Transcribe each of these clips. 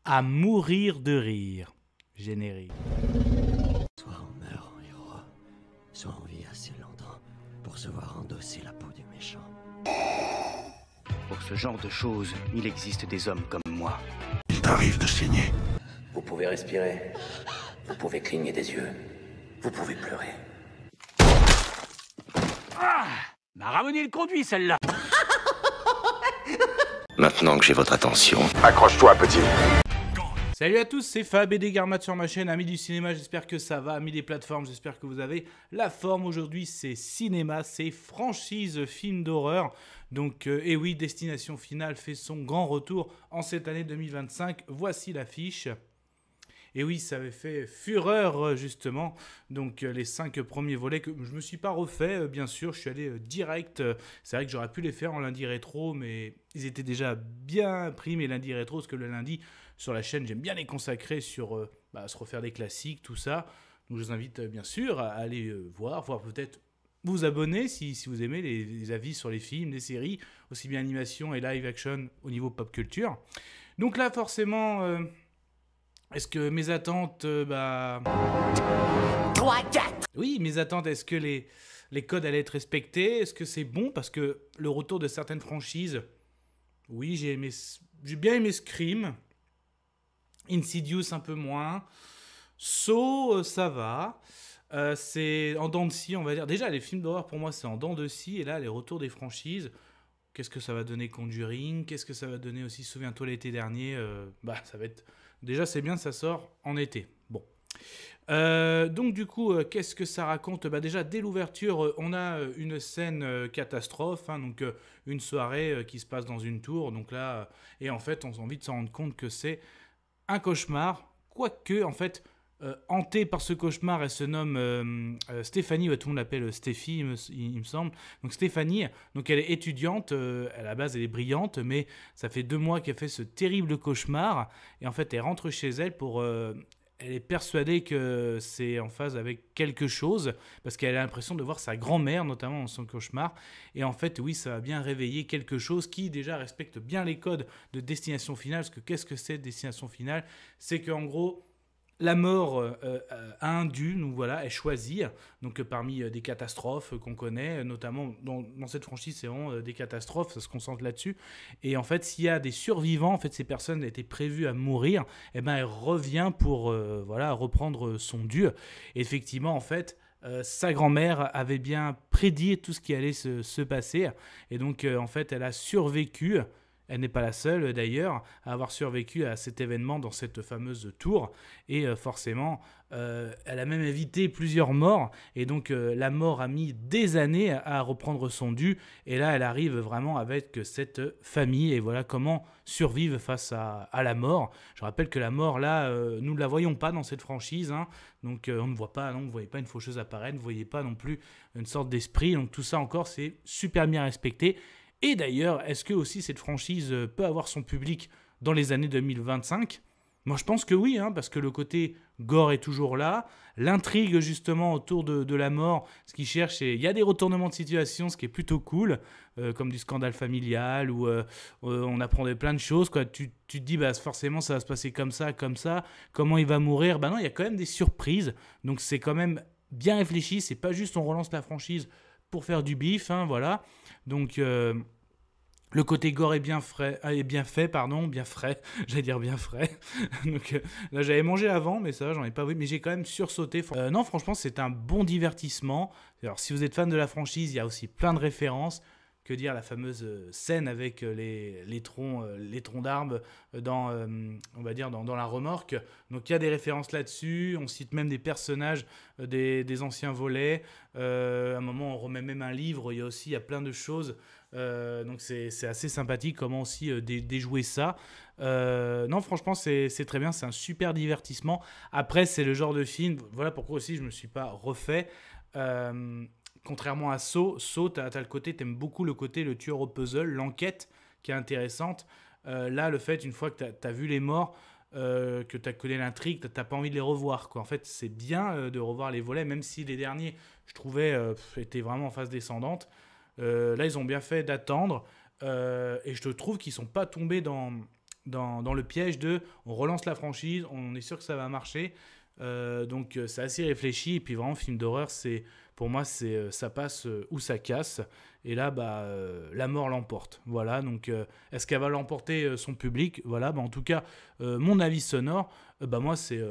À mourir de rire. Générique. Soit on meurt en héros, soit on vit assez longtemps pour se voir endosser la peau du méchant. Pour ce genre de choses, il existe des hommes comme moi. Il t'arrive de saigner. Vous pouvez respirer, vous pouvez cligner des yeux, vous pouvez pleurer. Ah, m'a ramené le conduit celle-là. Maintenant que j'ai votre attention, accroche-toi, petit. Salut à tous, c'est Fab et des Garmates sur ma chaîne, amis du cinéma, j'espère que ça va, amis des plateformes, j'espère que vous avez la forme. Aujourd'hui c'est cinéma, c'est franchise film d'horreur. Donc, et oui, Destination Finale fait son grand retour en cette année 2025, voici l'affiche. Et oui, ça avait fait fureur justement, donc les 5 premiers volets que je me suis pas refait, bien sûr, je suis allé direct. C'est vrai que j'aurais pu les faire en lundi rétro, mais ils étaient déjà bien pris, mes lundis rétro, parce que le lundi sur la chaîne, j'aime bien les consacrer sur se refaire des classiques, tout ça. Donc je vous invite bien sûr à aller voir peut-être vous abonner si vous aimez les avis sur les films, les séries, aussi bien animation et live action au niveau pop culture. Donc là, forcément... Est-ce que mes attentes, 3, 4. Oui, mes attentes, est-ce que les codes allaient être respectés? Est-ce que c'est bon? Parce que le retour de certaines franchises, oui, j'ai bien aimé Scream, Insidious un peu moins, Saw, ça va, c'est en dents de scie, on va dire. Déjà, les films d'horreur, pour moi, c'est en dents de scie, et là, les retours des franchises, qu'est-ce que ça va donner Conjuring? Qu'est-ce que ça va donner aussi, souviens-toi l'été dernier, ça va être... Déjà, c'est bien, ça sort en été. Bon. Donc, du coup, qu'est-ce que ça raconte? Déjà, dès l'ouverture, on a une scène catastrophe. Donc, une soirée qui se passe dans une tour. Donc là, et en fait, on a envie de s'en rendre compte que c'est un cauchemar. Quoique, en fait, hantée par ce cauchemar, elle se nomme Stéphanie. Tout le monde l'appelle Stéphie, il me semble. Donc, Stéphanie, donc elle est étudiante. À la base, elle est brillante, mais ça fait 2 mois qu'elle fait ce terrible cauchemar. Et en fait, elle rentre chez elle pour... elle est persuadée que c'est en phase avec quelque chose, parce qu'elle a l'impression de voir sa grand-mère, notamment dans son cauchemar. Et en fait, oui, ça va bien réveiller quelque chose qui, déjà, respecte bien les codes de Destination Finale. Parce que qu'est-ce que c'est Destination Finale? C'est qu'en gros... La mort a un dû, donc voilà, est choisie, donc parmi des catastrophes qu'on connaît, notamment dans cette franchise, c'est vraiment des catastrophes, ça se concentre là-dessus. Et en fait, s'il y a des survivants, en fait, ces personnes étaient prévues à mourir, et elle revient pour reprendre son dû. Et effectivement, en fait, sa grand-mère avait bien prédit tout ce qui allait se passer, et donc en fait, elle a survécu. Elle n'est pas la seule d'ailleurs à avoir survécu à cet événement dans cette fameuse tour. Et forcément, elle a même évité plusieurs morts. Et donc la mort a mis des années à reprendre son dû. Et là, elle arrive vraiment avec cette famille. Et voilà comment survivre face à la mort. Je rappelle que la mort, là, nous ne la voyons pas dans cette franchise. Donc on ne voit pas, non, vous ne voyez pas une faucheuse apparaître. Vous ne voyez pas non plus une sorte d'esprit. Donc tout ça encore, c'est super bien respecté. Et d'ailleurs, est-ce que aussi cette franchise peut avoir son public dans les années 2025 ? Moi, je pense que oui, parce que le côté gore est toujours là. L'intrigue, justement, autour de la mort, ce qu'ils cherchent, il y a des retournements de situation, ce qui est plutôt cool, comme du scandale familial, où on apprend plein de choses. Quoi. Tu te dis, forcément, ça va se passer comme ça, comment il va mourir. Non, il y a quand même des surprises. Donc, c'est quand même bien réfléchi. C'est pas juste on relance la franchise pour faire du bif, voilà. Donc, le côté gore est bien frais, bien frais. J'allais dire bien frais. Donc, là, j'avais mangé avant, mais ça, j'en ai pas vu. Mais j'ai quand même sursauté. Non, franchement, c'est un bon divertissement. Alors, si vous êtes fan de la franchise, il y a aussi plein de références. Que dire, la fameuse scène avec les troncs d'arbres on va dire dans la remorque. Donc il y a des références là-dessus, on cite même des personnages des anciens volets. À un moment, on remet même un livre, il y a plein de choses. Donc c'est assez sympathique comment aussi déjouer ça. Non, franchement, c'est très bien, c'est un super divertissement. Après, c'est le genre de film, voilà pourquoi aussi je ne me suis pas refait. Contrairement à Saw, t'aimes beaucoup le côté le tueur au puzzle, l'enquête qui est intéressante. Là, le fait, une fois que t'as vu les morts, que t'as connu l'intrigue, t'as pas envie de les revoir, quoi. En fait, c'est bien de revoir les volets, même si les derniers, je trouvais, étaient vraiment en phase descendante. Là, ils ont bien fait d'attendre. Et je trouve qu'ils sont pas tombés dans dans le piège de on relance la franchise, on est sûr que ça va marcher. Donc c'est assez réfléchi. Et puis vraiment, film d'horreur, pour moi, ça passe ou ça casse. Et là, la mort l'emporte. Voilà, donc est-ce qu'elle va l'emporter son public? Voilà, en tout cas, mon avis sonore, moi, c'est...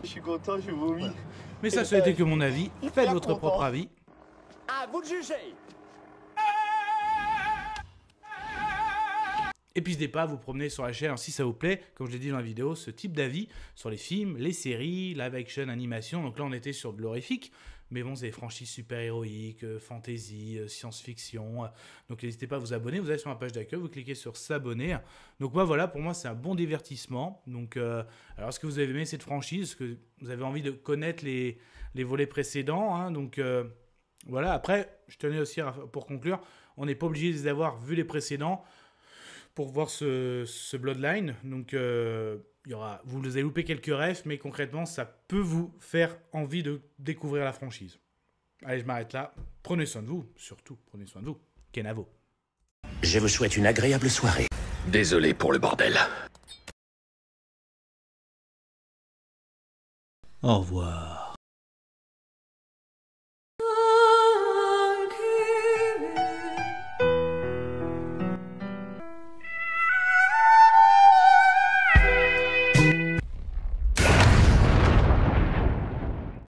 Je suis content, j'ai vomi. Voilà. Mais ça a été que mon avis. Faites votre propre avis. À vous de juger. Et puis n'hésitez pas à vous promener sur la chaîne si ça vous plaît, comme je l'ai dit dans la vidéo, ce type d'avis sur les films, les séries, live action, animation. Donc là on était sur de l'horrifique, mais bon c'est des franchises super-héroïques, fantasy, science-fiction. Donc n'hésitez pas à vous abonner, vous allez sur ma page d'accueil, vous cliquez sur s'abonner. Donc voilà, pour moi c'est un bon divertissement. Donc alors est-ce que vous avez aimé cette franchise? Est-ce que vous avez envie de connaître les volets précédents, hein? Donc voilà, après je tenais aussi pour conclure, on n'est pas obligé d'avoir vu les précédents pour voir ce Bloodline. Donc, vous allez louper quelques refs, mais concrètement, ça peut vous faire envie de découvrir la franchise. Allez, je m'arrête là. Prenez soin de vous, surtout, prenez soin de vous. Kenavo. Je vous souhaite une agréable soirée. Désolé pour le bordel. Au revoir.